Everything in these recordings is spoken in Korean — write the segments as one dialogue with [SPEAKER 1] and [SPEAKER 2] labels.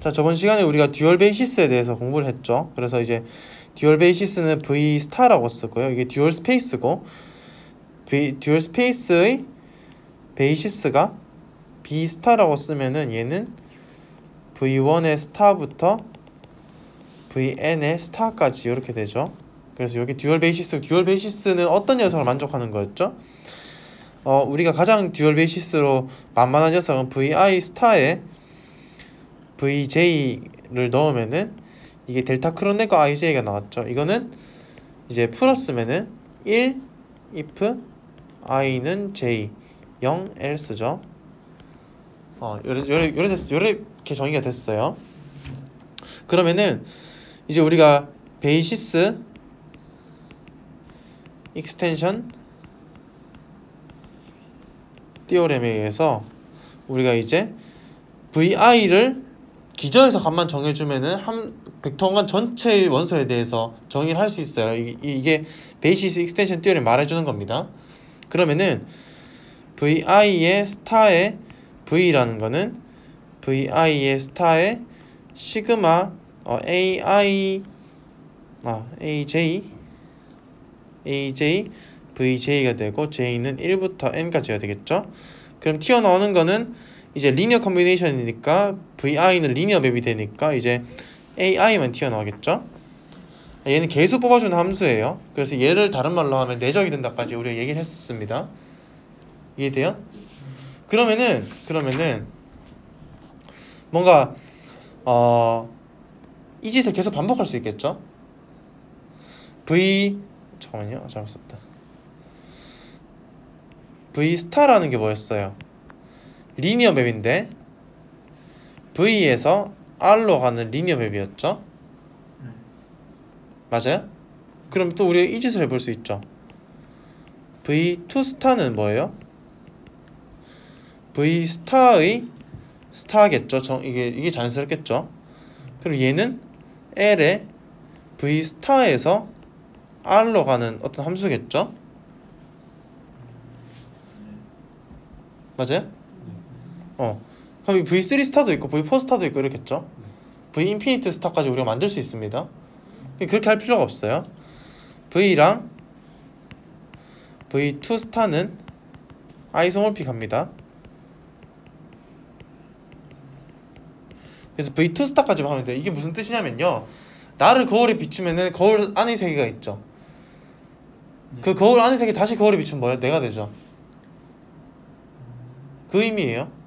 [SPEAKER 1] 자, 저번 시간에 우리가 듀얼 베이시스에 대해서 공부를 했죠. 그래서 이제 듀얼 베이시스는 V 스타라고 썼고요. 이게 듀얼 스페이스고, 듀얼 스페이스의 베이시스가 B 스타라고 쓰면은 얘는 V1의 스타부터 Vn의 스타까지 이렇게 되죠. 그래서 여기 듀얼 베이시스는 어떤 녀석을 만족하는 거였죠? 우리가 가장 듀얼 베이시스로 만만한 녀석은 Vi 스타에 Vj를 넣으면은 이게 델타 크로넷과 ij가 나왔죠. 이거는 이제 풀었으면은 1 if i는 j 0 else죠. 요렇게 정의가 됐어요. 그러면은 이제 우리가 베이시스 익스텐션 띠오렘에 의해서 우리가 이제 vi를 기저에서 값만 정해주면은 한 벡터 공간 전체의 원소에 대해서 정의를 할 수 있어요. 이게 베이시스 익스텐션 띠오렘 말해주는 겁니다. 그러면은 vi의 스타의 v라는 거는 vi의 스타의 시그마 aj vj가 되고 j는 1부터 n까지가 되겠죠. 그럼 튀어나오는 거는 이제 리니어 컨비네이션이니까 vi는 리니어 맵이 되니까 이제 ai만 튀어나오겠죠. 얘는 계수 뽑아주는 함수예요. 그래서 얘를 다른 말로 하면 내적이 된다까지 우리가 얘기를 했었습니다. 이해돼요? 그러면은 뭔가 이 짓을 계속 반복할 수 있겠죠. 잠깐만요, 잘못 썼다. V 스타라는 게 뭐였어요? 리니어 맵인데 V에서 R로 가는 리니어 맵이었죠? 맞아요? 그럼 또 우리가 이 짓을 해볼 수 있죠. V2 스타는 뭐예요? V 스타의 스타겠죠. 이게 자연스럽겠죠. 그럼 얘는 L의 V 스타에서 R로 가는 어떤 함수겠죠? 맞아요? 그럼 V3 스타도 있고 V4 스타도 있고 이렇겠죠? V 인피니트 스타까지 우리가 만들 수 있습니다. 그렇게 할 필요가 없어요. V랑 V2 스타는 아이소몰픽합니다. 그래서 V2 스타까지만 하면 돼요. 이게 무슨 뜻이냐면요, 나를 거울에 비추면은 거울 안의 세계가 있죠. 그 거울 안의 세계 다시 거울에 비추면 뭐예요? 내가 되죠. 그 의미예요.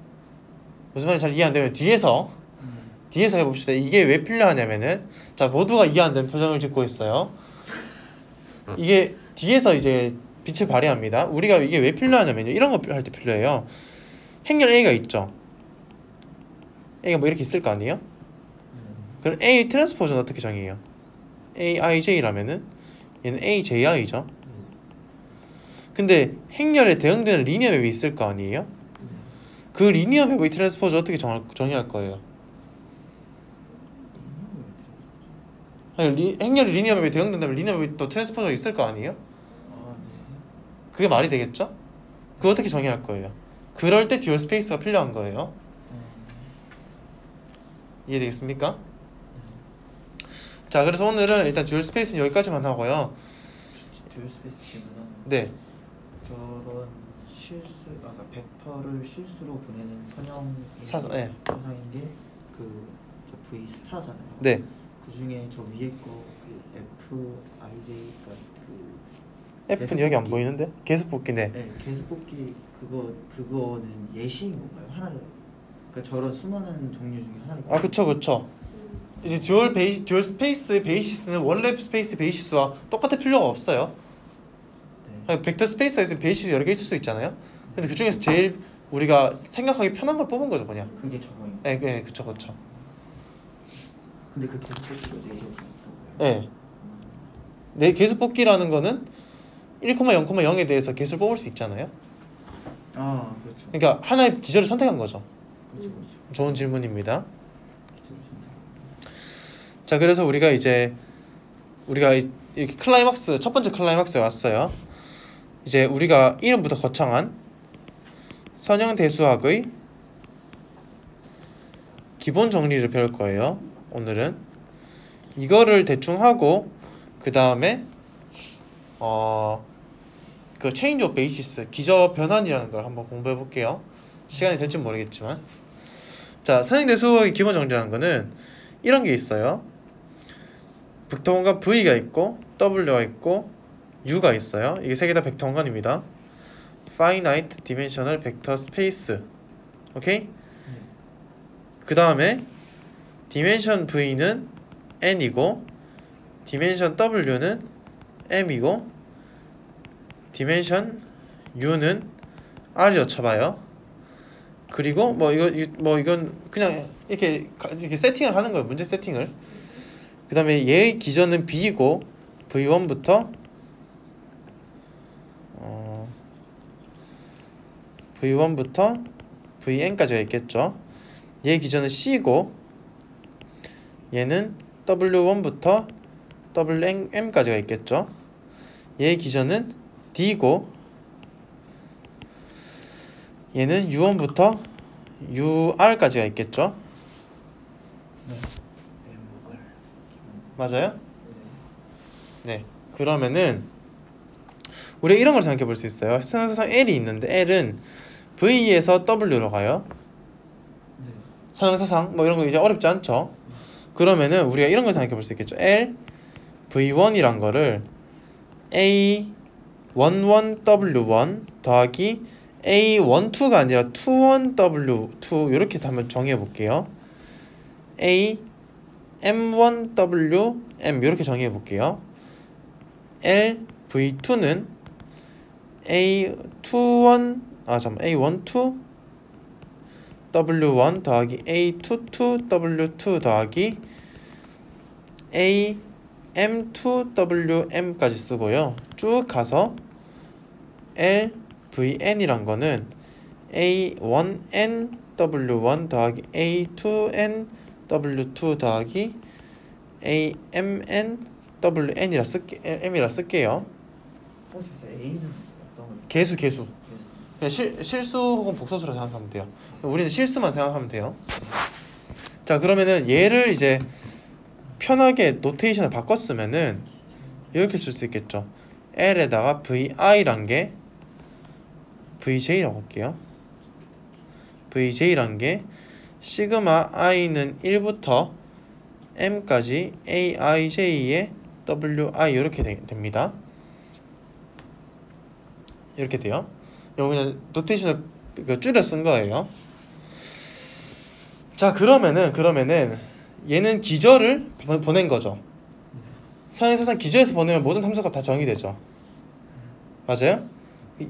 [SPEAKER 1] 무슨 말인지 잘 이해 안 되면 뒤에서 해봅시다. 이게 왜 필요하냐면은, 자, 모두가 이해 안 되는 표정을 짓고 있어요. 이게 뒤에서 이제 빛을 발휘합니다. 우리가 이게 왜 필요하냐면요, 이런 거 할 때 필요해요. 행렬 A가 있죠. A가 뭐 이렇게 있을 거 아니에요? 그럼 A 트랜스포즈는 어떻게 정의해요? AIJ라면은 얘는 AJI죠. 근데 행렬에 대응되는 리니어 맵이 있을 거 아니에요? 그 리니어 맵의 트랜스포즈 어떻게 정의할 거예요? 아니, 행렬이 리니어 맵에 대응된다면 리니어 맵이 또 트랜스포즈가 있을 거 아니에요? 그게 말이 되겠죠? 그거 어떻게 정의할 거예요? 그럴 때 듀얼 스페이스가 필요한 거예요. 이해되겠습니까? 자, 그래서 오늘은 일단 듀얼 스페이스는 여기까지만 하고요.
[SPEAKER 2] 듀얼 스페이스 질문 하나.
[SPEAKER 1] 네.
[SPEAKER 2] 저런 아까 벡터를 실수로 보내는
[SPEAKER 1] 네.
[SPEAKER 2] 현상인 게 저 V 스타잖아요.
[SPEAKER 1] 네.
[SPEAKER 2] 그 중에 저 위에 거 그 FIJ가
[SPEAKER 1] F는 여기 안 보이는데? 계수뽑기네.
[SPEAKER 2] 네, 계수뽑기 그거는 예시인 건가요? 하나를, 그러니까 저런 수많은 종류 중에 하나를.
[SPEAKER 1] 아, 그쵸. 이제 듀얼 스페이스의 베이시스는 원래 스페이스 베이시스와 똑같을 필요가 없어요. 네. 벡터 스페이스가 있으면 베이시스 여러 개 있을 수 있잖아요. 근데 그 중에서 제일 우리가 생각하기 편한 걸 뽑은 거죠, 그냥.
[SPEAKER 2] 그게 저거인.
[SPEAKER 1] 네, 그쵸.
[SPEAKER 2] 근데 그 계수뽑기가 내적이 있다고요?
[SPEAKER 1] 네. 내 계수뽑기라는 거는 1,0,0에 대해서 개수를 뽑을 수 있잖아요.
[SPEAKER 2] 아, 그렇죠.
[SPEAKER 1] 그러니까 하나의 기절을 선택한 거죠.
[SPEAKER 2] 그렇죠.
[SPEAKER 1] 좋은 질문입니다. 자, 그래서 우리가 이렇게 클라이막스, 첫 번째 클라이막스에 왔어요. 이제 우리가 이름부터 거창한 선형대수학의 기본 정리를 배울 거예요. 오늘은 이거를 대충 하고 그 다음에 그 체인지 오브 베이시스 기저 변환이라는 걸 한번 공부해 볼게요. 시간이 될지 모르겠지만 자 선행대수의 기본 정리라는 거는 이런 게 있어요. 벡터 공간 V가 있고 W가 있고 U가 있어요. 이게 세 개 다 벡터 공간입니다. Finite Dimensional Vector Space. 오케이? 그 다음에 디멘션 V는 N이고 디멘션 W는 M이고 디멘션 U는 R이라고 쳐봐요. 그리고 이건 그냥 이렇게 세팅을 하는 거예요. 문제 세팅을. 그 다음에 얘의 기전은 B이고 V1부터 Vn까지가 있겠죠. 얘의 기전은 C고 얘는 W1부터 WM까지가 있겠죠. 얘의 기전은 D고 얘는 U1부터 UR까지가 있겠죠.
[SPEAKER 2] 네.
[SPEAKER 1] 맞아요? 네. 그러면은 우리가 이런 걸 생각해 볼 수 있어요. 선행사상 L이 있는데 L은 V에서 W로 가요.
[SPEAKER 2] 네.
[SPEAKER 1] 선행사상 뭐 이런 거 이제 어렵지 않죠? 그러면은 우리가 이런 걸 생각해 볼 수 있겠죠. L V1이란 거를 A11W1 더하기 A12가 아니라 21W2 이렇게 한번 정해 볼게요. A M1WM 이렇게 정해 볼게요. L V2는 A12W1 더하기 A22W2 더하기 AM2WM까지 쓰고요. 쭉 가서 LVN이란 거는 A1NW1 더하기 A2NW2 더하기 AMNWN이라 쓸게요.
[SPEAKER 2] 그래서 A는 어떤 걸?
[SPEAKER 1] 개수. 그냥 실수 혹은 복소수로 생각하면 돼요. 우리는 실수만 생각하면 돼요. 자 그러면은 얘를 이제 편하게 노테이션을 바꿨으면은 이렇게 쓸 수 있겠죠. L에다가 VI란 게 VJ라고 할게요. VJ란 게 시그마 i는 1부터 m까지 aij의 wi 이렇게 됩니다. 이렇게 돼요. 여기는 노테이션을 줄여 쓴 거예요. 자 그러면은 얘는 기저를 보낸 거죠. 선행사상 기저에서 보내면 모든 함수값 다 정의되죠. 맞아요?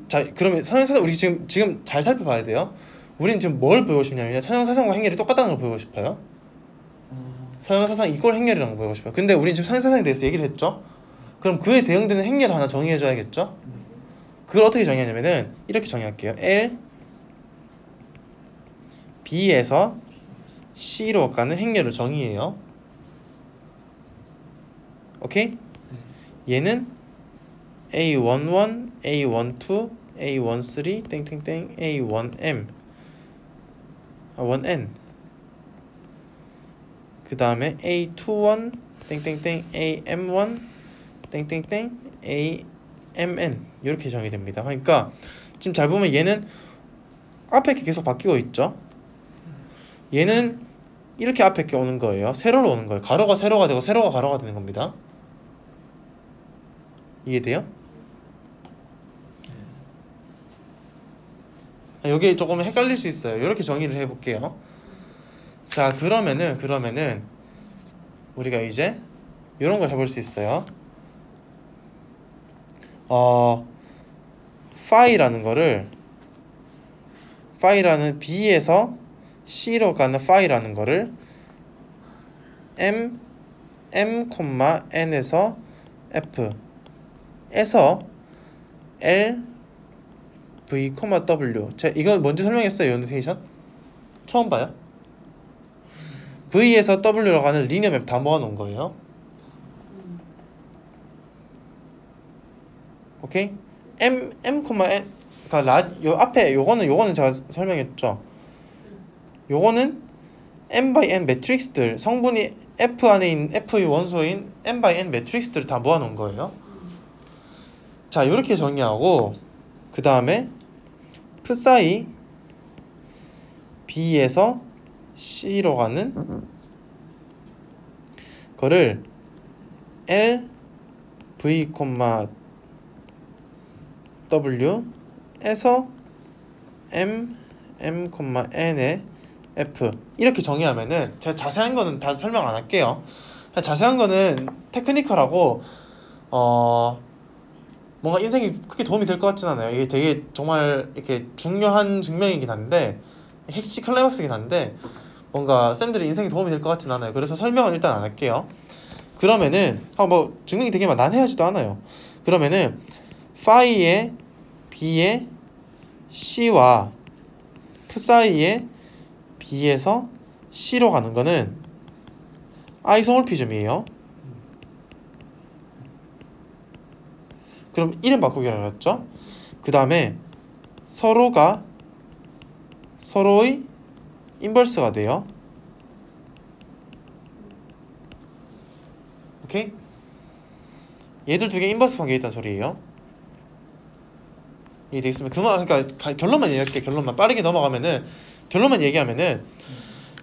[SPEAKER 1] 자 그러면 선행사상 우리 지금 잘 살펴봐야 돼요. 우리는 지금 뭘 배우고 싶냐면요. 선행사상과 행렬이 똑같다는 걸 배우고 싶어요. 선행사상 이꼴 행렬이라는 걸 배우고 싶어요. 근데 우리는 지금 선행사상에 대해서 얘기를 했죠. 그럼 그에 대응되는 행렬을 하나 정의해줘야겠죠. 그걸 어떻게 정의하냐면은 이렇게 정의할게요. L B에서 C로 가는 행렬을 정의해요. 오케이? 얘는 A11, A12, A13, 땡땡땡, A1M, 1N. 그 다음에 A21, 땡땡땡, AM1, 땡땡땡, AMN 이렇게 정의됩니다. 그러니까 지금 잘 보면 얘는 앞에 게 계속 바뀌고 있죠. 얘는 이렇게 앞에 게 오는 거예요. 세로로 오는 거예요. 가로가 세로가 되고 세로가 가로가 되는 겁니다. 이해돼요? 여기 조금 헷갈릴 수 있어요. 이렇게 정의를 해볼게요. 자 그러면은 우리가 이제 이런 걸 해볼 수 있어요. 파이라는 거를 B에서 C로 가는 파이라는 거를 N에서 F에서 L V, W. 제가 이거 먼저 설명했어요. 노테이션 처음 봐요. V에서 W로 가는 리니어 맵 다 모아놓은 거예요. 오케이? N 요 앞에 요거는 제가 설명했죠. 요거는 n by n 매트릭스들, 성분이 F 안에 있는 F의 원소인 n by n 매트릭스들을 다 모아놓은 거예요. 자, 이렇게 정리하고 그 다음에 psi B에서 C로 가는 거를 L V, W에서 M, N의 F 이렇게 정의하면은, 제가 자세한 거는 다 설명 안 할게요. 자세한 거는 테크니컬하고 뭔가 인생에 크게 도움이 될 것 같진 않아요. 이게 되게 정말 이렇게 중요한 증명이긴 한데, 핵심 클라이막스이긴 한데 뭔가 쌤들이 인생에 도움이 될 것 같진 않아요. 그래서 설명은 일단 안 할게요. 그러면은 뭐 증명이 되게 막 난해하지도 않아요. 그러면은 파이의 B의 C와 psi의 B에서 C로 가는 거는 아이소몰피즘이에요. 그럼 이름 바꾸기라고 했죠. 그 다음에 서로가 서로의 인버스가 돼요. 오케이? 얘들 두 개 인버스 관계에 있다는 소리예요. 이해되겠습니까? 그러니까 결론만 얘기할게. 결론만 빠르게 넘어가면은, 결론만 얘기하면은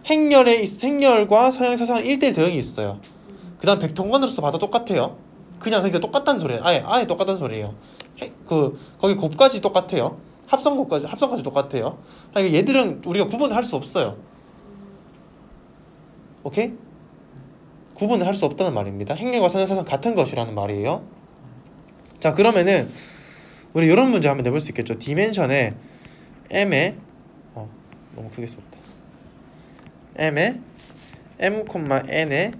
[SPEAKER 1] 행렬과 서양사상 1대1 대응이 있어요. 그 다음 백통관으로서 봐도 똑같아요. 그러니까 똑같다는 소리예요. 아예 똑같다는 소리예요. 거기 곱까지 똑같아요. 합성까지 똑같아요. 그러니까 얘들은 우리가 구분을 할 수 없어요. 오케이? 구분을 할 수 없다는 말입니다. 행렬과 서양사상 같은 것이라는 말이에요. 자, 그러면은 우리 이런 문제 한번 내볼 수 있겠죠. 디멘션에 m에 너무 크게 썼다. m에 m, n의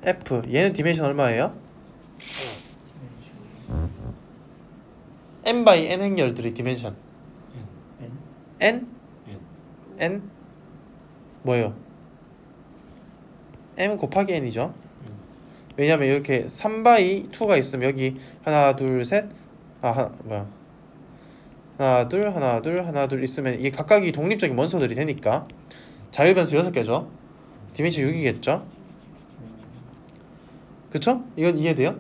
[SPEAKER 1] f, 얘는 디멘션 얼마예요? n by n 행렬들의 디멘션 n? n? 뭐예요? m 곱하기 n이죠. 왜냐면 이렇게 3 by 2가 있으면 여기 하나 둘 셋 하나 둘 있으면 이게 각각이 독립적인 원소들이 되니까 자유변수 6개죠. 디멘션 6이겠죠. 그쵸? 이건 이해돼요?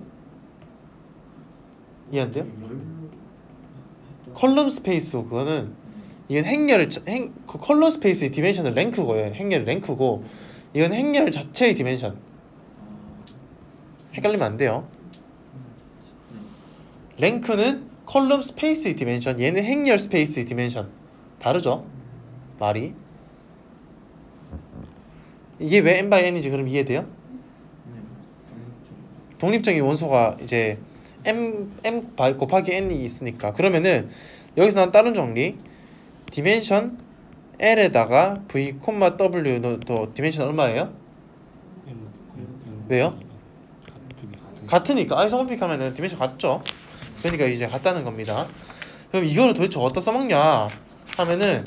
[SPEAKER 1] 이해 안 돼요? 컬럼 스페이스, 그거는 이건 그 컬럼 스페이스의 디멘션은 랭크고요. 행렬 랭크고, 이건 행렬 자체의 디멘션. 헷갈리면 안 돼요. 랭크는 컬럼 스페이스의 디멘션, 얘는 행렬 스페이스의 디멘션. 다르죠? 말이. 이게 왜 n by n인지 그럼 이해돼요? 독립적인 원소가 이제 m 곱하기 n이 있으니까. 그러면은 여기서 난 다른 정리. 디멘션 L에다가 V, W 또 디멘션 얼마예요? 왜요? 같으니까. 아이소모픽 하면은 디멘션 같죠? 그러니까 이제 같다는 겁니다. 그럼 이거를 도대체 어디다 써먹냐 하면은,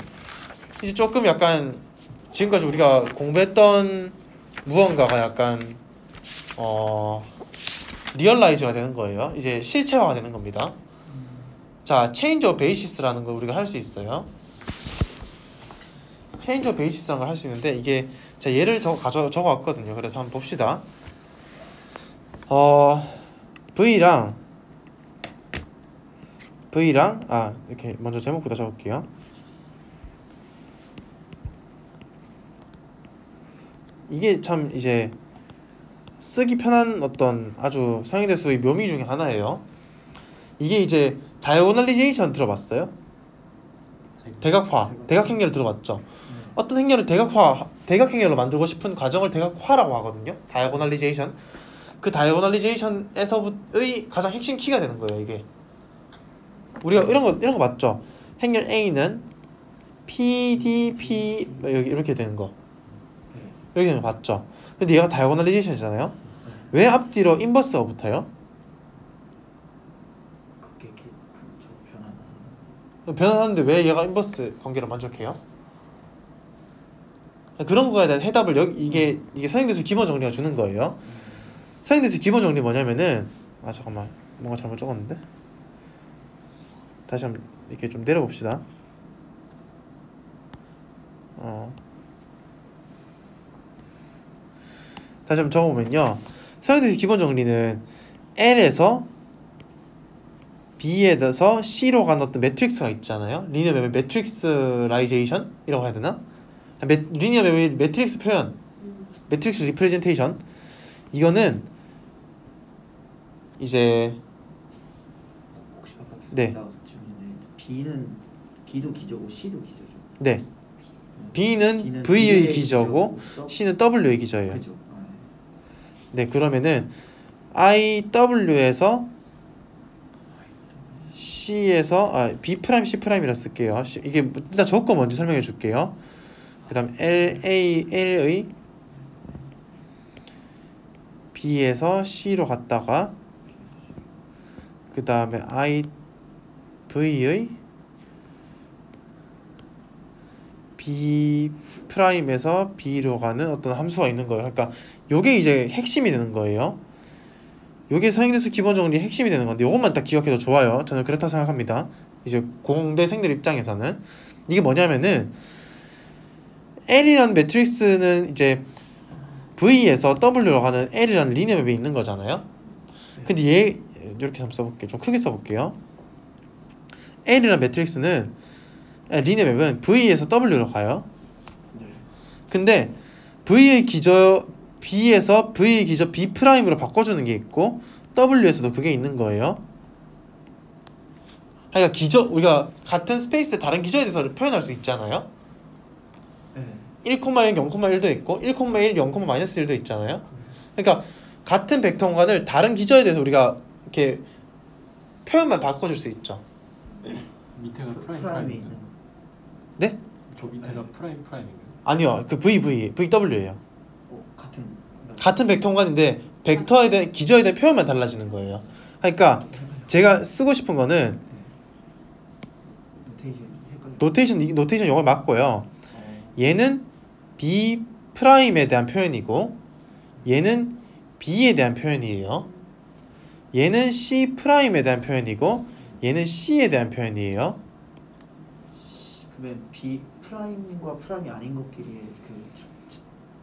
[SPEAKER 1] 이제 조금 약간 지금까지 우리가 공부했던 무언가가 약간 리얼라이즈가 되는 거예요. 이제 실체화가 되는 겁니다. 자, 체인지 오브 베이시스라는 걸 우리가 할 수 있어요. 체인지 오브 베이시스라는 걸 할 수 있는데, 이게 제가 예를 적어왔거든요. 그래서 한번 봅시다. V랑 이렇게 먼저 제목부터 적을게요. 이게 참 이제 쓰기 편한 어떤 아주 상위대수의 묘미 중에 하나예요. 이게 이제 다이고널리제이션 들어봤어요? 대각행렬 들어봤죠? 어떤 행렬을 대각행렬로 만들고 싶은 과정을 대각화라고 하거든요. 다이고널리제이션. 그 다이고널리제이션에서의 가장 핵심 키가 되는 거예요, 이게. 우리가 이런 거 맞죠? 행렬 A는 PDP 여기 이렇게 되는 거. 여기는 봤죠? 근데 얘가 다이고널리제이션이잖아요. 왜 앞뒤로 인버스가 붙어요?
[SPEAKER 2] 그게
[SPEAKER 1] 변환하는데 왜 얘가 인버스 관계를 만족해요? 그런 거에 대한 해답을 이게 서행대수 기본 정리가 주는 거예요. 서행대수 기본 정리 뭐냐면은, 잠깐만, 뭔가 잘못 적었는데. 다시 한번 이렇게 좀 내려봅시다. 다시 한번 적어보면요. 사용대수 기본 정리는 L에서 B에서 C로 가는 어떤 매트릭스가 있잖아요. 리니어 맵의 매트릭스라이제이션이라고 해야 되나? 리니어 맵의 매트릭스 표현, 매트릭스 리프레젠테이션. 이거는 이제
[SPEAKER 2] 혹시 아까 계속
[SPEAKER 1] 네.
[SPEAKER 2] 나와서 질문인데 B는 B도 기저고 C도 기저죠.
[SPEAKER 1] 네. B는 V의 기저고 C는 W의 기저예요.
[SPEAKER 2] 그죠.
[SPEAKER 1] 네, 그러면은 IW에서 C에서 B 프라임 C 프라임이라 쓸게요. 이게 일단 저거 먼저 설명해 줄게요. 그다음 L의 B에서 C로 갔다가 그 다음에 V의 B 프라임에서 B로 가는 어떤 함수가 있는 거예요. 그러니까 요게 이제 핵심이 되는 거예요. 요게 사용대수 기본 정리 핵심이 되는 건데 요것만 딱 기억해도 좋아요. 저는 그렇다고 생각합니다. 이제 공대생들 입장에서는 이게 뭐냐면은 L이라는 매트릭스는 이제 V에서 W로 가는 L이라는 리니어 맵이 있는 거잖아요. 근데 얘 이렇게 한번 써볼게요. 좀 크게 써볼게요. L이라는 매트릭스는 리니어 맵은 V에서 W로 가요. 근데 V의 기저 B에서 V의 기저 B 프라임으로 바꿔주는 게 있고 W에서도 그게 있는 거예요. 그러니까 기저 우리가 같은 스페이스에 다른 기저에 대해서 표현할 수 있잖아요. 1,0, 0,1도 있고 1,1, 0,-1도 있잖아요. 그러니까 같은 벡터 공간을 다른 기저에 대해서 우리가 이렇게 표현만 바꿔줄 수 있죠.
[SPEAKER 3] 밑에가
[SPEAKER 2] 프라임이
[SPEAKER 3] 프라임인가요?
[SPEAKER 2] 있는.
[SPEAKER 1] 네?
[SPEAKER 3] 저 밑에가 프라임인가요?
[SPEAKER 1] 아니요. 그 VW예요. 같은 벡터 공간인데 벡터에 대한 기저에 대한 표현만 달라지는 거예요. 그러니까 제가 쓰고 싶은 거는 노테이션 이걸 맞고요. 얘는 B 프라임에 대한 표현이고 얘는 B에 대한 표현이에요. 얘는 C 프라임에 대한 표현이고 얘는 C에 대한 표현이에요.
[SPEAKER 2] 그러면 B 프라임과 프라임이 아닌 것끼리의 그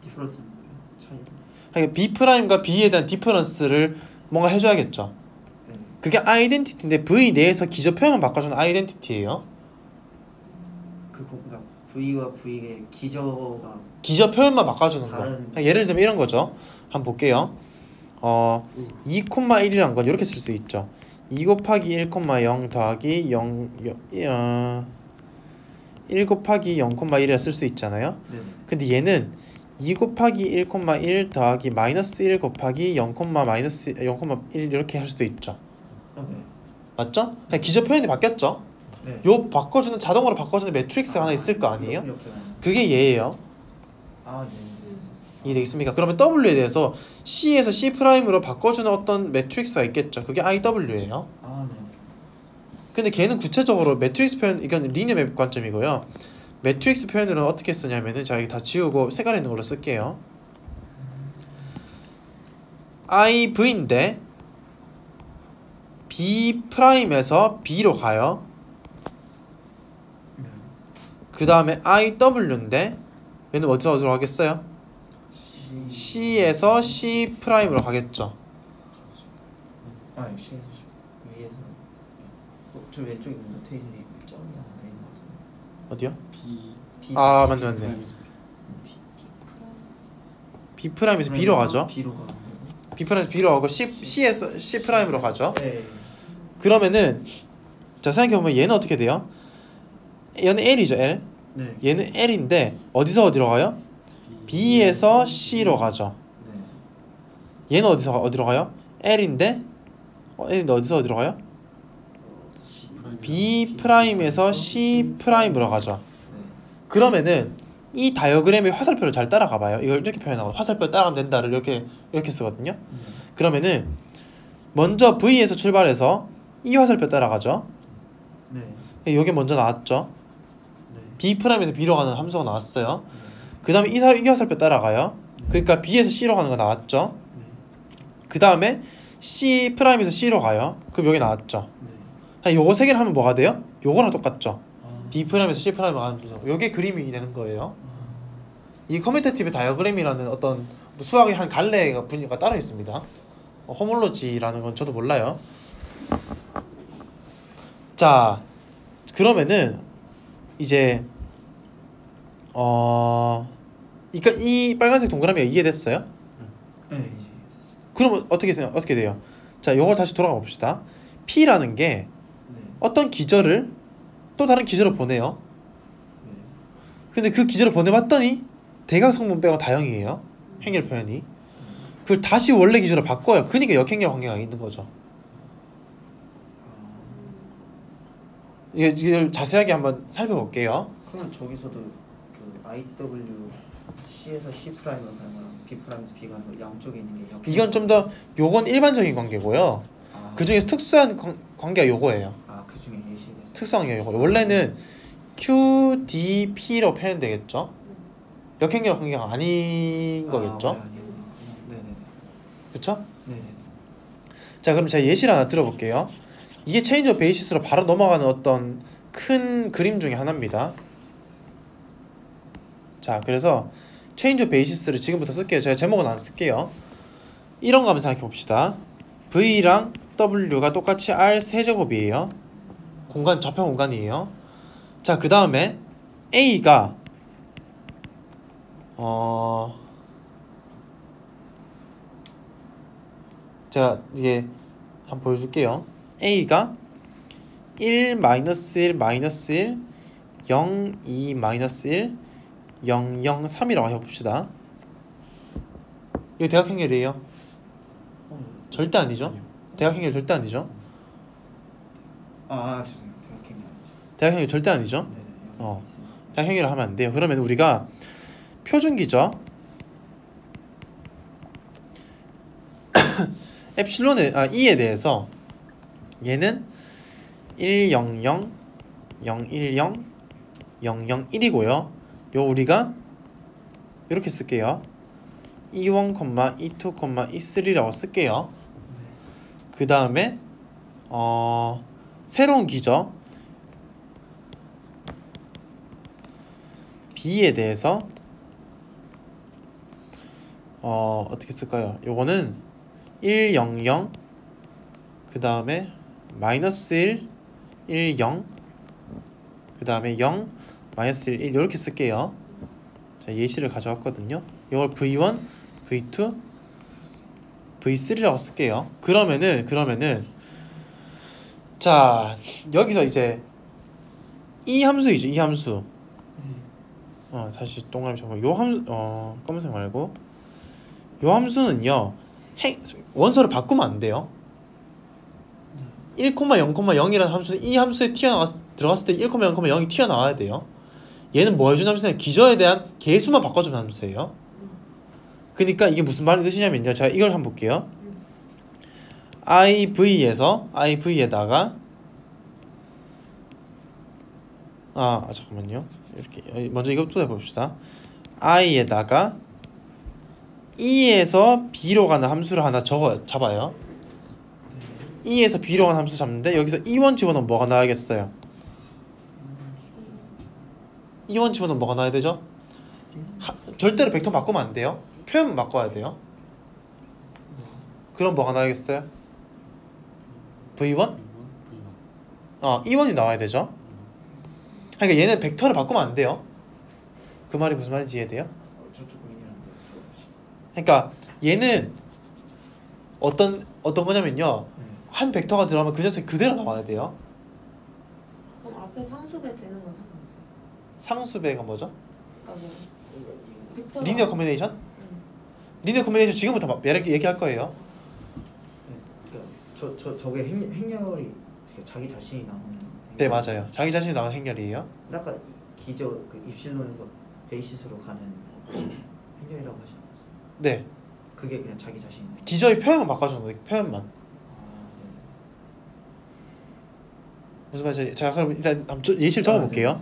[SPEAKER 2] 디퍼런스는 뭐예요? 차이가?
[SPEAKER 1] 그러니까 B 프라임과 B에 대한 디퍼런스를 뭔가 해줘야겠죠.
[SPEAKER 2] 네.
[SPEAKER 1] 그게 아이덴티티인데 V 내에서 기저 표현만 바꿔주는 아이덴티티예요.
[SPEAKER 2] 그러니까 V와 V의 기저가
[SPEAKER 1] 기저 표현만 바꿔주는 거.
[SPEAKER 2] 다른-
[SPEAKER 1] 예를 들면 이런 거죠. 한번 볼게요. 2,1이란 건 이렇게 쓸 수 있죠. 2 곱하기 1,0 더하기 1 곱하기 0,1이라 쓸 수 있잖아요.
[SPEAKER 2] 네.
[SPEAKER 1] 근데 얘는 2 곱하기 1,1 더하기 마이너스 1 곱하기 0, 마이너스 0,1 이렇게 할 수도 있죠.
[SPEAKER 2] 네.
[SPEAKER 1] 맞죠? 그냥 기저 표현이 바뀌었죠.
[SPEAKER 2] 네.
[SPEAKER 1] 요 바꿔주는 자동으로 바꿔주는 매트릭스가 하나 있을 거 아니에요?
[SPEAKER 2] 이렇게.
[SPEAKER 1] 그게 얘예요.
[SPEAKER 2] 아, 네.
[SPEAKER 1] 이해되겠습니까? 그러면 W에 대해서 C에서 C 프라임으로 바꿔주는 어떤 매트릭스가 있겠죠. 그게 IW예요.
[SPEAKER 2] 아, 네.
[SPEAKER 1] 근데 걔는 구체적으로 매트릭스 표현, 이건 리니어 맵 관점이고요. 매트릭스 표현으로는 어떻게 쓰냐면은 자, 이거 다 지우고 색깔 있는 걸로 쓸게요. IV인데 B 프라임에서 B로 가요. 그 다음에 IW인데 얘는 어디로 가겠어요? C에서 C 프라임으로 가겠죠.
[SPEAKER 2] 아, C에서 위에서. 저 왼쪽에 노테이션이 점이 하나 더 있는 것 같은데.
[SPEAKER 1] 어디요?
[SPEAKER 2] B.
[SPEAKER 1] 아, 맞네. B 프라임에서 B로 가죠.
[SPEAKER 2] B로 가는 거고.
[SPEAKER 1] B 프라임에서 B로 가고 C에서 C 프라임으로 가죠.
[SPEAKER 2] 네.
[SPEAKER 1] 그러면은 자, 생각해보면 얘는 어떻게 돼요? 얘는 L이죠, L.
[SPEAKER 2] 네.
[SPEAKER 1] 얘는 L인데 어디서 어디로 가요? B에서 C로 가죠.
[SPEAKER 2] 네.
[SPEAKER 1] 얘는 어디로 가요? L인데 L인데 어디서 어디로 가요? B 프라임에서 C 프라임으로 가죠.
[SPEAKER 2] 네.
[SPEAKER 1] 그러면은 이 다이어그램의 화살표를 잘 따라가 봐요. 이걸 이렇게 표현하고 화살표 따라가면 된다를 이렇게 쓰거든요. 그러면은 먼저 V에서 출발해서 이 화살표 따라가죠.
[SPEAKER 2] 네.
[SPEAKER 1] 여기 먼저 나왔죠.
[SPEAKER 2] 네.
[SPEAKER 1] B 프라임에서 B로 가는 함수가 나왔어요.
[SPEAKER 2] 네.
[SPEAKER 1] 그 다음에 이 화살표 따라가요. 그러니까 B에서 C로 가는 거 나왔죠.
[SPEAKER 2] 네.
[SPEAKER 1] 그 다음에 C 프라임에서 C로 가요. 그럼 여기 나왔죠.
[SPEAKER 2] 네.
[SPEAKER 1] 요거 세 개를 하면 뭐가 돼요? 요거랑 똑같죠.
[SPEAKER 2] 아.
[SPEAKER 1] B 프라임에서 C 프라임으로 가는 요게 그림이 되는 거예요. 이 커뮤테이티브 다이어그램이라는 어떤 수학의 한 갈래가 분야가 따로 있습니다. 호몰로지라는 건 저도 몰라요. 자, 그러면은 이제 그러니까 이 빨간색 동그라미가 이해됐어요?
[SPEAKER 2] 네, 이제 됐습니다.
[SPEAKER 1] 그러면 어떻게 돼요? 자, 요거 다시 돌아가 봅시다. P라는 게
[SPEAKER 2] 네.
[SPEAKER 1] 어떤 기절을 또 다른 기절을 보내요.
[SPEAKER 2] 네.
[SPEAKER 1] 근데 그 기절을 보내봤더니 대각성분 빼고 다 0이에요. 행렬 표현이. 그걸 다시 원래 기절을 바꿔요. 그러니까 역행렬 관계가 있는 거죠. 이걸 자세하게 한번 살펴볼게요.
[SPEAKER 2] 그러면 저기서도 그 IWC에서 C''로 가는 거랑 B'에서 B 가는 거 양쪽에 있는 게
[SPEAKER 1] 이건 좀 더 요건 일반적인 관계고요. 그 중에서 특수한 관계가 요거예요.
[SPEAKER 2] 그 중에 예시가
[SPEAKER 1] 특수한 게 요거. 원래는 QDP로 표현되겠죠. 역행렬 관계가 아닌 거겠죠.
[SPEAKER 2] 네네네.
[SPEAKER 1] 그렇죠?
[SPEAKER 2] 네네.
[SPEAKER 1] 자, 그럼 제가 예시를 하나 들어볼게요. 이게 체인지 오브 베이시스로 바로 넘어가는 어떤 큰 그림 중에 하나입니다. 자, 그래서 체인지 오브 베이시스를 지금부터 쓸게요. 제가 제목은 안 쓸게요. 이런 거 한번 생각해 봅시다. V랑 W가 똑같이 R 세제곱이에요. 공간 좌표 공간이에요. 자, 그 다음에 A가 제가 이게 한번 보여줄게요. A가 1, 마이너스 1, 마이너스 1, 0, 2, 마이너스 1, 0, 0, 3이라고 해봅시다. 이거 대각행렬이에요. 절대 아니죠. 대각행렬 절대 아니죠.
[SPEAKER 2] 죄송해요. 대각행렬 아니죠.
[SPEAKER 1] 대각행렬 절대 아니죠.
[SPEAKER 2] 네네.
[SPEAKER 1] 대각행렬을 하면 안 돼요. 그러면 우리가 표준기죠. E에 대해서 얘는 1, 0, 0, 0, 1, 0, 0, 0, 1이고요. 요 우리가 이렇게 쓸게요. E1, E2, E3라고 쓸게요. 그 다음에 새로운 기죠. B에 대해서 어떻게 쓸까요? 요거는 1, 0, 0, 그 다음에 마이너스 1, 1, 0, 그 다음에 0, 마이너스 1, 1 이렇게 쓸게요. 자, 예시를 가져왔거든요. 이걸 V1, V2, V3라고 쓸게요. 그러면은 자, 여기서 이제 이 함수이죠. 이 함수. 다시 동그라미 잡고 요 검은색 말고 요 함수는요. 원소를 바꾸면 안 돼요. 1,0,0이라는 함수는 이 함수에 들어갔을 때 1,0,0,0이 튀어나와야 돼요. 얘는 뭐 해주는 함수냐? 기저에 대한 개수만 바꿔주는 함수예요. 그러니까 이게 무슨 말이 뜻이냐면요. 제가 이걸 한번 볼게요. IV에다가 잠깐만요. 이렇게 먼저 이것부터 해봅시다. I에다가 E에서 B로 가는 함수를 하나 잡아요. E에서 B로 가는 함수 잡는데 여기서 E1 집어넣으면 뭐가 나와야겠어요? E1 집어넣으면 뭐가 나와야 되죠? 절대로 벡터 바꾸면 안 돼요. 표현만 바꿔야 돼요. 그럼 뭐가 나와야겠어요? V1? E1이 나와야 되죠. 그러니까 얘는 벡터를 바꾸면 안 돼요. 그 말이 무슨 말인지 이해돼요? 그러니까 얘는 어떤 거냐면요. 한 벡터가 들어가면 그 녀석이 그대로 나와야 돼요.
[SPEAKER 4] 그럼 앞에 상수배 되는 건 상관없어요?
[SPEAKER 1] 상수배가 뭐죠?
[SPEAKER 4] 그러니까 뭐 벡터
[SPEAKER 1] 리니어 커뮤니케이션? 리니어 커뮤니케이션 지금부터 얘기할 거예요.
[SPEAKER 2] 저게 행렬이 자기 자신이 나오는.
[SPEAKER 1] 네, 맞아요. 자기 자신이 나오는 행렬이에요.
[SPEAKER 2] 아까 기저 그 입실론에서 베이시스로 가는 행렬이라고 하지 않았어요?
[SPEAKER 1] 네.
[SPEAKER 2] 그게 그냥 자기 자신.
[SPEAKER 1] 기저의 표현만 바꿔주는 거예요. 표현만.
[SPEAKER 2] 네.
[SPEAKER 1] 무슨 말인지 제가 그럼 일단 한번 예시를 적어볼게요.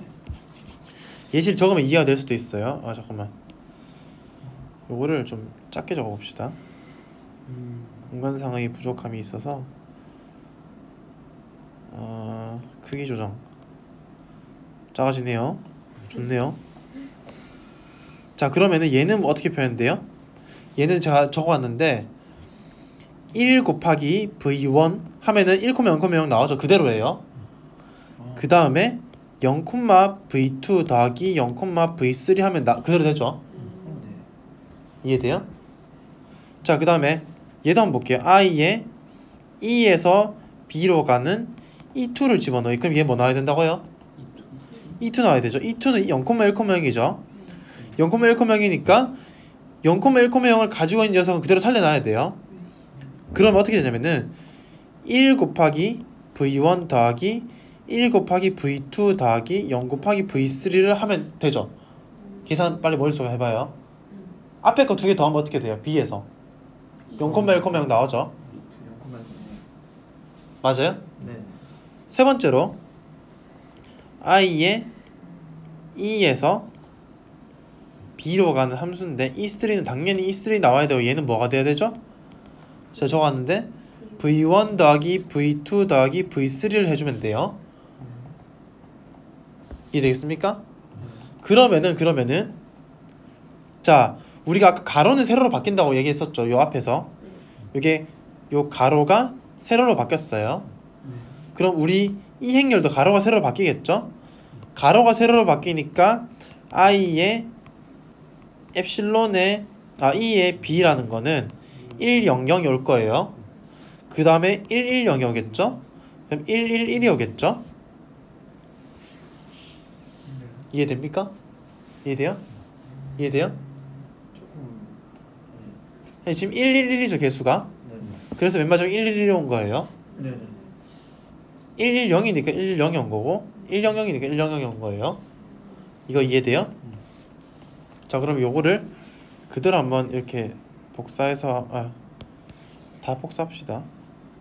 [SPEAKER 1] 예시를 적으면 이해가 될 수도 있어요. 잠깐만. 요거를 좀 작게 적어봅시다. 공간상의 부족함이 있어서 크기 조정. 작아지네요. 좋네요. 자, 그러면은 얘는 어떻게 표현돼요? 얘는 제가 적어왔는데 1 곱하기 V1 하면은 1,0,0 나오죠. 그대로예요. 그 다음에 0,V2 더하기 0,V3 하면 그대로 되죠.
[SPEAKER 2] 네.
[SPEAKER 1] 이해돼요? 자, 그 다음에 얘도 한번 볼게요. i에 e에서 b로 가는 e2를 집어넣어요. 그럼 얘 뭐 나와야 된다고요? e2 나와야 되죠. e2는 0,1,0이죠. 0,1,0이니까 0,1,0을 가지고 있는 녀석은 그대로 살려놔야 돼요. 그러면 어떻게 되냐면은 1 곱하기 v1 더하기 1 곱하기 v2 더하기 0 곱하기 v3를 하면 되죠. 계산 빨리 머릿속에 해봐요. 앞에 거 두 개 더하면 어떻게 돼요? b에서 0,1,0 나오죠.
[SPEAKER 2] 0,1.
[SPEAKER 1] 맞아요?
[SPEAKER 2] 네.
[SPEAKER 1] 세 번째로 i의 e에서 b로 가는 함수인데 e3는 당연히 e3 나와야 되고 얘는 뭐가 돼야 되죠? 제가 적어왔는데 v1 더하기 v2 더하기 v3를 해주면 돼요. 이해되겠습니까? 그러면은 자, 우리가 아까 가로는 세로로 바뀐다고 얘기했었죠. 요 앞에서 요게 요 가로가 세로로 바뀌었어요. 그럼 우리 이 행렬도 가로가 세로로 바뀌겠죠? 가로가 세로로 바뀌니까 i의 엡실론의 e의 b라는 거는 100이 올 거예요. 그 다음에 1100이 오겠죠? 그럼 111이 오겠죠? 이해됩니까? 이해돼요? 이해돼요?
[SPEAKER 2] 조금.
[SPEAKER 1] 네, 지금 111이죠 개수가.
[SPEAKER 2] 네.
[SPEAKER 1] 그래서 맨 마지막에 111이 온 거예요.
[SPEAKER 2] 네.
[SPEAKER 1] 110이니까 110이 온 거고 100이니까 100이 온 거예요. 이거 이해돼요? 자, 그럼 요거를 그대로 한번 이렇게 복사해서 다 복사합시다.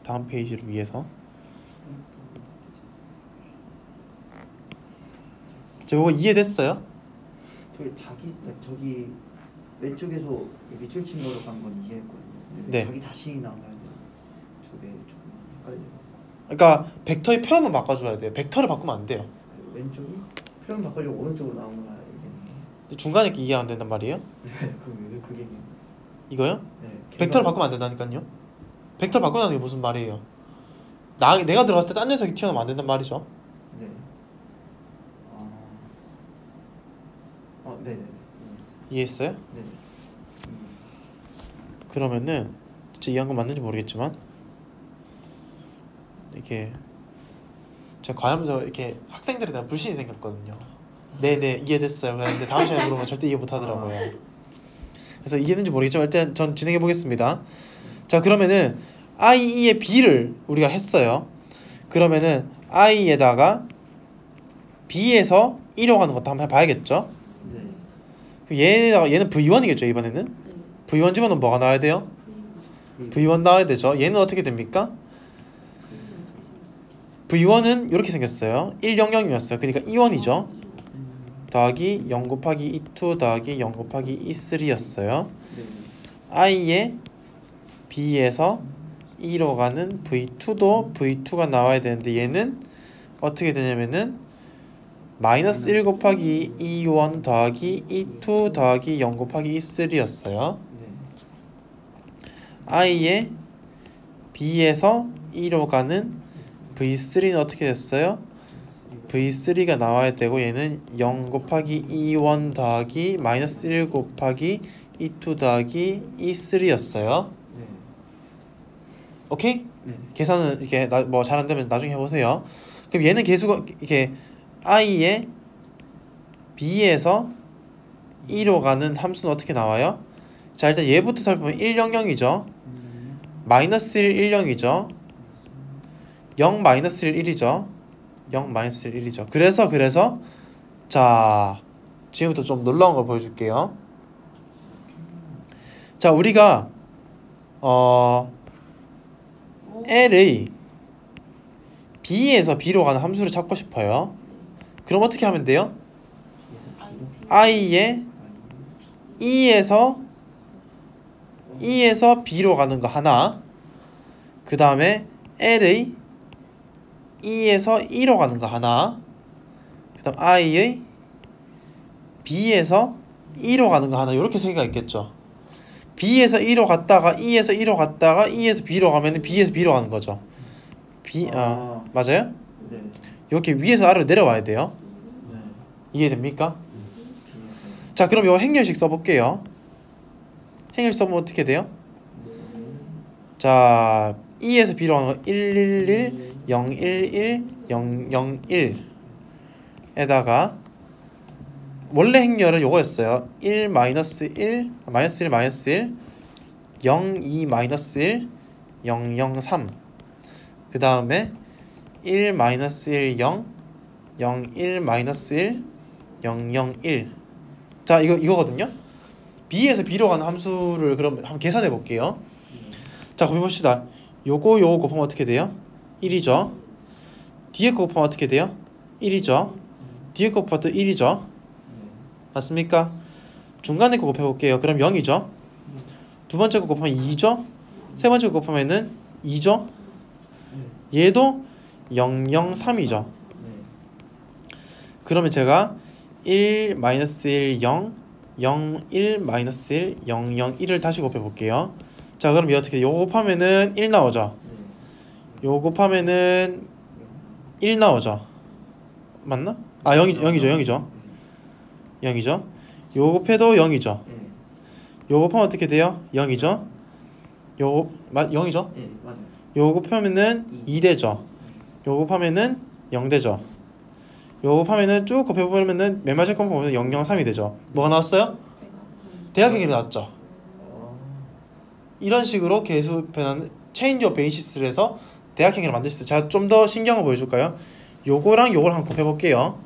[SPEAKER 1] 다음 페이지를 위해서. 자, 요거 이해됐어요?
[SPEAKER 2] 저기 왼쪽에서 밑줄 친 거로 간 건 이해했거든요. 근데
[SPEAKER 1] 네.
[SPEAKER 2] 자기 자신이 나오면 저게 조금 헷갈려요.
[SPEAKER 1] 그러니까 벡터의 표현만 바꿔줘야 돼요. 벡터를 바꾸면 안 돼요.
[SPEAKER 2] 왼쪽이 표현 바꾸려고 오른쪽으로 나온 거야 이게.
[SPEAKER 1] 중간에 이해 안 된단 말이에요?
[SPEAKER 2] 네, 그럼 왜 그게
[SPEAKER 1] 이거요?
[SPEAKER 2] 네.
[SPEAKER 1] 벡터를 바꾸면 안 된다니까요. 벡터 바꾼다는 게 무슨 말이에요? 내가 들어갔을 때 딴 녀석이 튀어나오면 안 된단 말이죠.
[SPEAKER 2] 네. 네네.
[SPEAKER 1] 이해했어요?
[SPEAKER 2] 네네.
[SPEAKER 1] 그러면은 진짜 이해한 건 맞는지 모르겠지만 이렇게 제가 과외하면서 이렇게 학생들에 대한 불신이 생겼거든요. 네네 이해됐어요. 근데 다음 시간에 물으면 절대 이해 못하더라고요. 그래서 이해했는지 모르겠지만 일단 전 진행해 보겠습니다. 자, 그러면은 i의 b를 우리가 했어요. 그러면은 i에다가 b에서 1로 가는 것도 한번 해봐야겠죠.
[SPEAKER 2] 네.
[SPEAKER 1] 얘는 v1이겠죠. 이번에는 v1 집어넣으면 뭐가 나와야 돼요? v1 나와야 되죠. 얘는 어떻게 됩니까? v1은 이렇게 생겼어요. 100이었어요. 그러니까 e1이죠. 더하기 0 곱하기 e2 더하기 0 곱하기 e3였어요.
[SPEAKER 2] 네.
[SPEAKER 1] i의 b에서 2로 가는 v2도 v2가 나와야 되는데 얘는 어떻게 되냐면은 마이너스 1 곱하기 e1 더하기 e2 더하기 0 곱하기 e3였어요.
[SPEAKER 2] 네.
[SPEAKER 1] i의 b에서 2로 가는 v3는 어떻게 됐어요? v3가 나와야 되고 얘는 0 곱하기 e1 더하기 마이너스 1 곱하기 e2 더하기 e3였어요.
[SPEAKER 2] 네.
[SPEAKER 1] 오케이?
[SPEAKER 2] 네.
[SPEAKER 1] 계산은 이렇게 뭐 잘 안 되면 나중에 해보세요. 그럼 얘는 개수가 이렇게 i의 b에서 2로 가는 함수는 어떻게 나와요? 자, 일단 얘부터 살펴보면 100이죠. 마이너스 1 10이죠. 0 마이너스 1 1이죠. 0 마이너스 1 1이죠. 그래서 자, 지금부터 좀 놀라운 걸 보여줄게요. 자, 우리가 L의 B에서 B로 가는 함수를 찾고 싶어요. 그럼 어떻게 하면 돼요? I의 E에서 B로 가는 거 하나, 그 다음에 L의 E에서 E로 가는 거 하나, 그 다음 I의 B에서 E로 가는 거 하나, 이렇게 세 개가 있겠죠. B에서 E로 갔다가 E에서 E로 갔다가 E에서 B로 가면 B에서 B로 가는 거죠. 맞아요?
[SPEAKER 2] 네.
[SPEAKER 1] 이렇게 위에서 아래로 내려와야 돼요.
[SPEAKER 2] 네.
[SPEAKER 1] 이해됩니까?
[SPEAKER 2] B에서
[SPEAKER 1] 자, 그럼 이거 행렬식 써볼게요. 행렬식 써보면 어떻게 돼요? 자, E에서 B로 가는 거 111, 011, 001 에다가 원래 행렬은 요거였어요. 1 마이너스 1 마이너스 1 마이너스 1 0 2 마이너스 1 0 0 3 그 다음에 1 마이너스 1 0 0 1 마이너스 1 0 0 1 자, 이거거든요. B에서 B로 가는 함수를 그럼 한번 계산해 볼게요. 자, 그럼 봅시다. 요거 곱하면 어떻게 돼요? 1이죠. 뒤에 거 곱하면 어떻게 돼요? 1이죠. 뒤에 거 곱하면 1이죠. 맞습니까? 중간에 거 곱해볼게요. 그럼 0이죠. 두 번째 거 곱하면 2죠. 세 번째 거 곱하면은 2죠. 얘도 0, 0, 3이죠. 그러면 제가 1, 마이너스 1, 0, 0, 1, 마이너스 1, 0, 0, 1을 다시 곱해볼게요. 자, 그럼 이 어떻게 요거 곱하면은 1 나오죠. 요거 곱하면은 1 나오죠. 맞나? 0이죠. 0이죠. 요거 곱해도 0이죠. 요거 곱하면 어떻게 돼요? 0이죠. 요거 0이죠.
[SPEAKER 2] 네, 맞아요.
[SPEAKER 1] 요거 곱하면은 2 되죠. 요거 곱하면은 0 되죠. 요거 곱하면은 쭉 곱해보면은 맨 마지막 거 보면 0, 0, 3이 되죠. 뭐가 나왔어요? 대각형이 나왔죠. 이런 식으로 계수 변환 체인지 오브 베이시스를 해서 대각형을 만들 수 있어요. 제가 좀 더 신기한 거 보여줄까요? 요거랑 요걸 한번 곱해볼게요.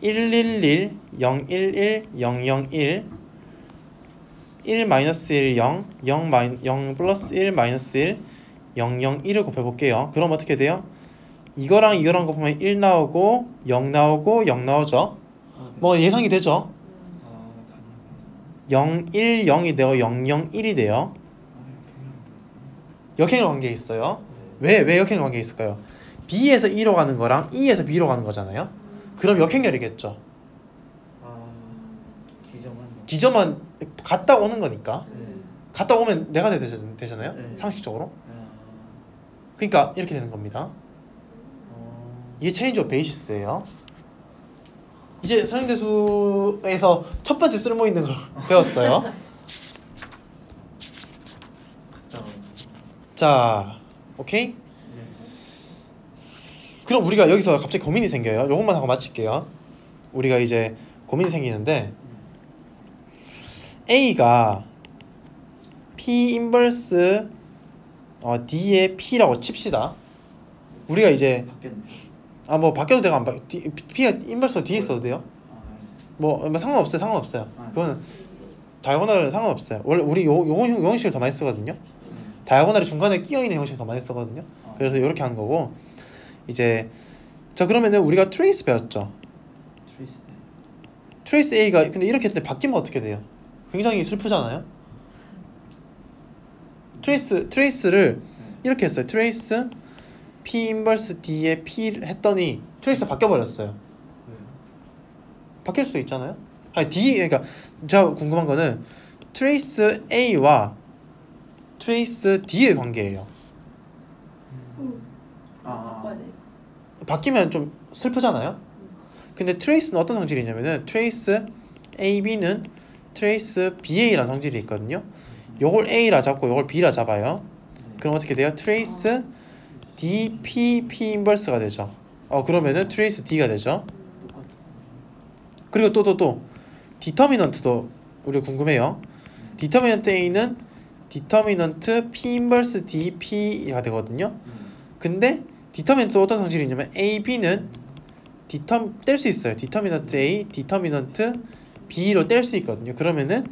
[SPEAKER 2] 네.
[SPEAKER 1] 111, 011, 001 1 마이너스 1, 0 0 플러스 1 마이너스 1 0, 0, 1을 곱해볼게요. 그럼 어떻게 돼요? 이거랑 곱하면 1 나오고 0 나오고 0 나오죠.
[SPEAKER 2] 네.
[SPEAKER 1] 뭐 예상이 되죠.
[SPEAKER 2] 당연히.
[SPEAKER 1] 0, 1, 0이 되고 0, 0, 1이 돼요. 역행을 관계에 있어요. 왜 역행을 관계에 있을까요? B에서 E로 가는 거랑 E에서 B로 가는 거잖아요. 그럼 역행렬이겠죠. 기저만 갔다 오는 거니까.
[SPEAKER 2] 네.
[SPEAKER 1] 갔다 오면 내가 되잖아요.
[SPEAKER 2] 네.
[SPEAKER 1] 상식적으로. 그러니까 이렇게 되는 겁니다. 이게 체인지 오브 베이시스예요. 이제 선행대수에서 첫 번째 쓸모 있는 걸 배웠어요. 자, 오케이?
[SPEAKER 2] 네.
[SPEAKER 1] 그럼 우리가 여기서 갑자기 고민이 생겨요. 요것만 하고 마칠게요. 우리가 이제 고민이 생기는데 A가 P 인버스 D의 P라고 칩시다. 우리가 이제
[SPEAKER 2] 바뀌었네.
[SPEAKER 1] 뭐 바뀌어도 되고 안 P가 인버스 D에 있어도 돼요. 뭐 상관없어요. 그거는 다이아고널은 상관없어요. 원래 우리 요 형식을 더 많이 쓰거든요. 다이아고널이 중간에 끼어 있는 형식을 더 많이 쓰거든요. 그래서 이렇게 하는 거고 이제 자 그러면은 우리가 트레이스 배웠죠. 트레이스 A가 근데 이렇게 했을 때 바뀌면 어떻게 돼요? 굉장히 슬프잖아요. 트레이스를 이렇게 했어요. 트레이스 P 인버스 D에 P 했더니 트레이스가 바뀌어 버렸어요. 바뀔 수 있잖아요. 아니 D 그러니까 제가 궁금한 거는 트레이스 A와 트레이스 D의 관계예요. 바뀌면 좀 슬프잖아요. 근데 트레이스는 어떤 성질이냐면은 트레이스 AB는 트레이스 BA라는 성질이 있거든요. 요걸 A라 잡고 요걸 B라 잡아요. 그럼 어떻게 돼요? 트레이스 DP P 인버스가 되죠. 그러면은 트레이스 D가 되죠. 그리고 또 디터미넌트도 우리 궁금해요. 디터미넌트 A는 디터미넌트 P 인버스 DP가 되거든요. 근데 디터미넌트 어떤 성질이 있냐면 A, B는 뗄 수 있어요. 디터미넌트 A, 디터미넌트 B로 뗄 수 있거든요. 그러면은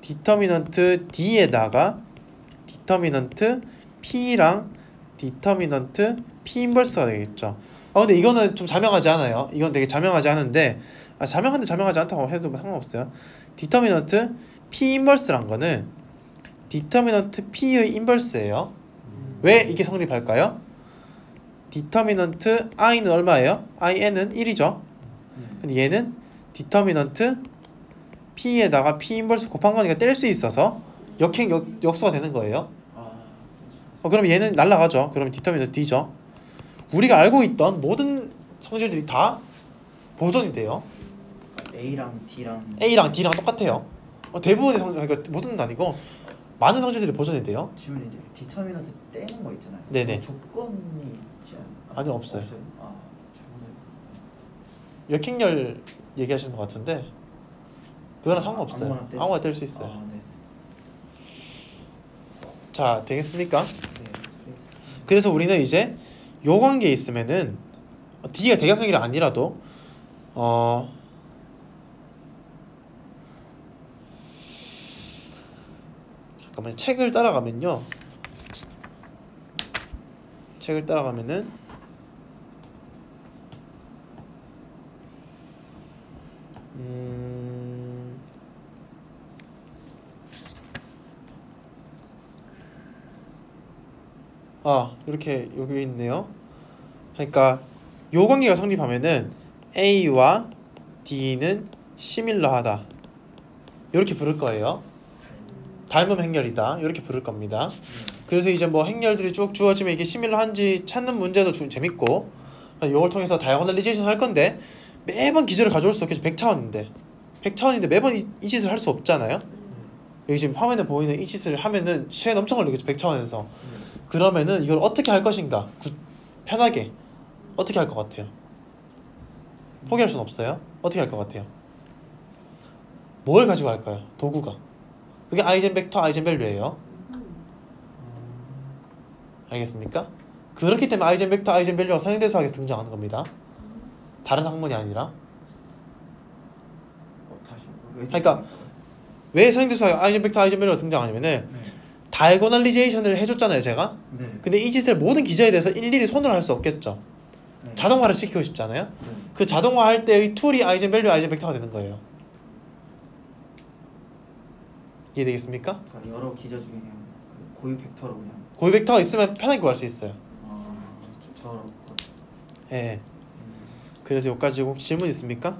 [SPEAKER 1] 디터미넌트 D에다가 디터미넌트 P랑 디터미넌트 P 인버스가 되겠죠. 근데 이거는 좀 자명하지 않아요. 이건 되게 자명하지 않은데 자명하지 않다고 해도 상관없어요. 디터미넌트 P 인버스란 거는 디터미넌트 P의 인버스예요. 왜 이게 성립할까요? 디터미넌트 i는 얼마예요? in은 1이죠. 근데 얘는 디터미넌트 P에다가 P 인버스 곱한 거니까 뗄 수 있어서 역수가 되는 거예요.
[SPEAKER 2] 아,
[SPEAKER 1] 그럼 얘는 날라가죠. 그러면 디터미넌트 D죠. 우리가 알고 있던 모든 성질들이 다 보존이 돼요.
[SPEAKER 2] A랑 D랑
[SPEAKER 1] A랑 D랑 똑같아요. 대부분의 성질, 그러니까 모든은 아니고 많은 성질들이 보존이 돼요.
[SPEAKER 2] 질문이 이제 디터미넌트 떼는 거 있잖아요.
[SPEAKER 1] 네네.
[SPEAKER 2] 그 조건이 있지
[SPEAKER 1] 아니요, 없어요.
[SPEAKER 2] 아, 잘못
[SPEAKER 1] 역행열 얘기하시는 것 같은데 그거랑 상관없어요.
[SPEAKER 2] 아무거나 뗄 수-
[SPEAKER 1] 아무거나 뗄 수 있어요.
[SPEAKER 2] 아, 네.
[SPEAKER 1] 자, 되겠습니까?
[SPEAKER 2] 네. 알겠습니다.
[SPEAKER 1] 그래서 우리는 이제 요 관계에 있으면은 D가 대각형이 아니라도 잠깐만, 책을 따라가면요. 책을 따라가면은 이렇게 여기 있네요. 그러니까 요 관계가 성립하면은 A와 D는 시밀러하다. 이렇게 부를 거예요. 닮음 행렬이다. 이렇게 부를 겁니다. 그래서 이제 뭐 행렬들이 쭉 주어지면 이게 시밀러한지 찾는 문제도 재밌고, 이걸 통해서 다이아고널리제이션 할 건데 매번 기저를 가져올 수 없겠죠. 100차원인데 매번 이 짓을 할 수 없잖아요. 여기 지금 화면에 보이는 이 짓을 하면은 시간이 엄청 걸리겠죠. 100차원에서. 그러면은 이걸 어떻게 할 것인가? 편하게 어떻게 할 것 같아요? 포기할 수는 없어요. 어떻게 할 것 같아요? 뭘 가지고 할까요? 도구가. 그게 아이젠벡터, 아이젠밸류예요. 알겠습니까? 그렇기 때문에 아이젠벡터, 아이젠밸류가 선행대수학에서 등장하는 겁니다. 다른 학문이 아니라.
[SPEAKER 2] 다시 왜
[SPEAKER 1] 그러니까 왜 선행대수학 아이젠벡터, 아이젠밸류가 등장하냐면은
[SPEAKER 2] 네.
[SPEAKER 1] 다이고널리제이션을 해줬잖아요, 제가.
[SPEAKER 2] 네.
[SPEAKER 1] 근데 이 짓을 모든 기저에 대해서 일일이 손으로 할 수 없겠죠.
[SPEAKER 2] 네.
[SPEAKER 1] 자동화를 시키고 싶잖아요.
[SPEAKER 2] 네.
[SPEAKER 1] 그 자동화할 때의 툴이 아이젠밸류, 아이젠벡터가 되는 거예요. 이해되겠습니까?
[SPEAKER 2] 그러니까 여러 기저 중에 그냥 고유 벡터로 그냥
[SPEAKER 1] 고유 벡터가 있으면 편하게 구할 수 있어요.
[SPEAKER 2] 저
[SPEAKER 1] 예. 그래서 여기까지 혹시 질문 있습니까?